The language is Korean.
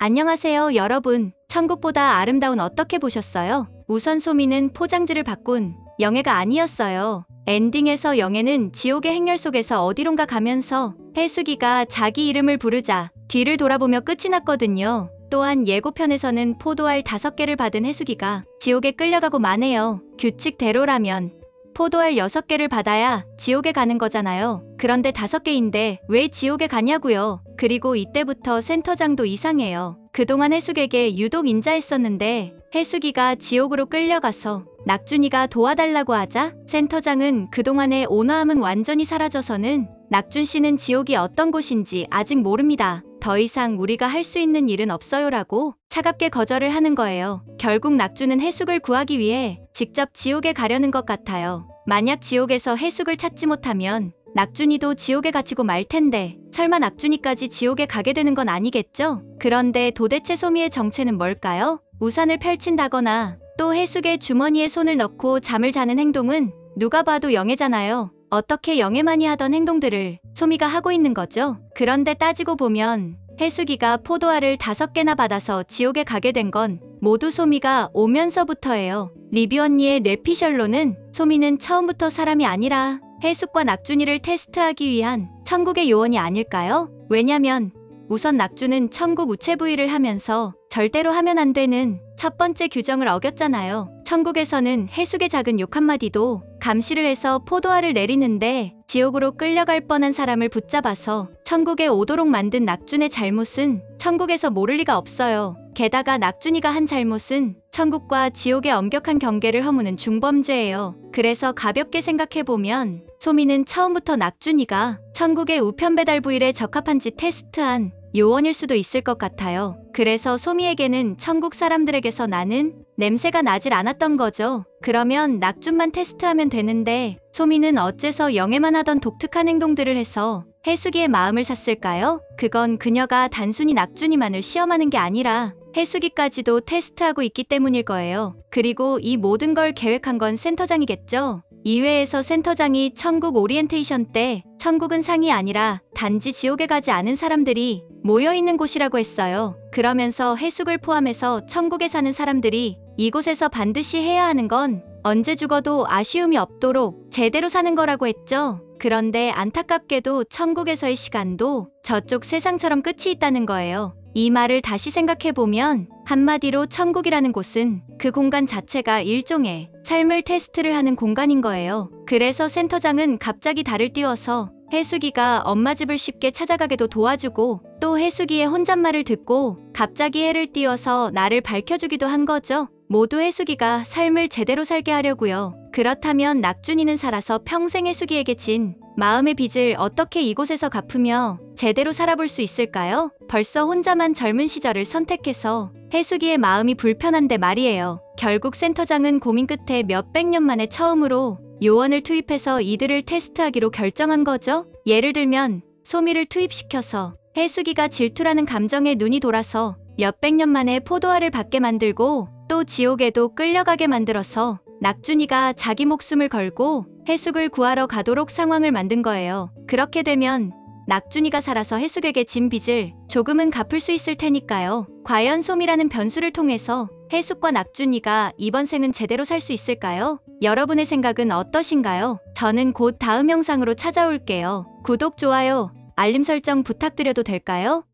안녕하세요, 여러분. 천국보다 아름다운 어떻게 보셨어요? 우선 소미는 포장지를 바꾼 영애가 아니었어요. 엔딩에서 영애는 지옥의 행렬 속에서 어디론가 가면서 해수기가 자기 이름을 부르자 뒤를 돌아보며 끝이 났거든요. 또한 예고편에서는 포도알 5개를 받은 해수기가 지옥에 끌려가고 마네요. 규칙대로라면 포도알 6개를 받아야 지옥에 가는 거잖아요. 그런데 5개인데 왜 지옥에 가냐고요. 그리고 이때부터 센터장도 이상해요. 그동안 해숙에게 유독 인자했었는데 해숙이가 지옥으로 끌려가서 낙준이가 도와달라고 하자 센터장은 그동안의 온화함은 완전히 사라져서는 낙준 씨는 지옥이 어떤 곳인지 아직 모릅니다. 더 이상 우리가 할 수 있는 일은 없어요라고 차갑게 거절을 하는 거예요. 결국 낙준은 해숙을 구하기 위해 직접 지옥에 가려는 것 같아요. 만약 지옥에서 해숙을 찾지 못하면 낙준이도 지옥에 갇히고 말 텐데 설마 낙준이까지 지옥에 가게 되는 건 아니겠죠? 그런데 도대체 소미의 정체는 뭘까요? 우산을 펼친다거나 또 해숙의 주머니에 손을 넣고 잠을 자는 행동은 누가 봐도 영애잖아요. 어떻게 영애만이 하던 행동들을 소미가 하고 있는 거죠? 그런데 따지고 보면 해숙이가 포도알을 5개나 받아서 지옥에 가게 된 건 모두 소미가 오면서부터예요. 리뷰 언니의 뇌피셜로는 소미는 처음부터 사람이 아니라 해숙과 낙준이를 테스트하기 위한 천국의 요원이 아닐까요? 왜냐면 우선 낙준은 천국 우체부위를 하면서 절대로 하면 안 되는 첫 번째 규정을 어겼잖아요. 천국에서는 해숙의 작은 욕 한마디도 감시를 해서 포도알을 내리는데 지옥으로 끌려갈 뻔한 사람을 붙잡아서 천국에 오도록 만든 낙준의 잘못은 천국에서 모를 리가 없어요. 게다가 낙준이가 한 잘못은 천국과 지옥의 엄격한 경계를 허무는 중범죄예요. 그래서 가볍게 생각해보면 소미는 처음부터 낙준이가 천국의 우편 배달 부일에 적합한지 테스트한 요원일 수도 있을 것 같아요. 그래서 소미에게는 천국 사람들에게서 나는 냄새가 나질 않았던 거죠. 그러면 낙준만 테스트하면 되는데 소미는 어째서 영애만 하던 독특한 행동들을 해서 해숙이의 마음을 샀을까요? 그건 그녀가 단순히 낙준이만을 시험하는 게 아니라 해숙이까지도 테스트하고 있기 때문일 거예요. 그리고 이 모든 걸 계획한 건 센터장이겠죠? 이외에서 센터장이 천국 오리엔테이션 때 천국은 상이 아니라 단지 지옥에 가지 않은 사람들이 모여있는 곳이라고 했어요. 그러면서 해숙을 포함해서 천국에 사는 사람들이 이곳에서 반드시 해야 하는 건 언제 죽어도 아쉬움이 없도록 제대로 사는 거라고 했죠. 그런데 안타깝게도 천국에서의 시간도 저쪽 세상처럼 끝이 있다는 거예요. 이 말을 다시 생각해보면 한마디로 천국이라는 곳은 그 공간 자체가 일종의 삶을 테스트를 하는 공간인 거예요. 그래서 센터장은 갑자기 달을 띄워서 해숙이가 엄마 집을 쉽게 찾아가게도 도와주고 또 해숙이의 혼잣말을 듣고 갑자기 해를 띄워서 나를 밝혀주기도 한 거죠. 모두 해숙이가 삶을 제대로 살게 하려고요. 그렇다면 낙준이는 살아서 평생 해숙이에게 진 마음의 빚을 어떻게 이곳에서 갚으며 제대로 살아볼 수 있을까요? 벌써 혼자만 젊은 시절을 선택해서 해숙이의 마음이 불편한데 말이에요. 결국 센터장은 고민 끝에 몇백 년 만에 처음으로 요원을 투입해서 이들을 테스트하기로 결정한 거죠. 예를 들면 소미를 투입시켜서 해숙이가 질투라는 감정에 눈이 돌아서 몇백 년 만에 포도알을 받게 만들고 또 지옥에도 끌려가게 만들어서 낙준이가 자기 목숨을 걸고 해숙을 구하러 가도록 상황을 만든 거예요. 그렇게 되면 낙준이가 살아서 해숙에게 진 빚을 조금은 갚을 수 있을 테니까요. 과연 소미라는 변수를 통해서 해숙과 낙준이가 이번 생은 제대로 살 수 있을까요? 여러분의 생각은 어떠신가요? 저는 곧 다음 영상으로 찾아올게요. 구독, 좋아요, 알림 설정 부탁드려도 될까요?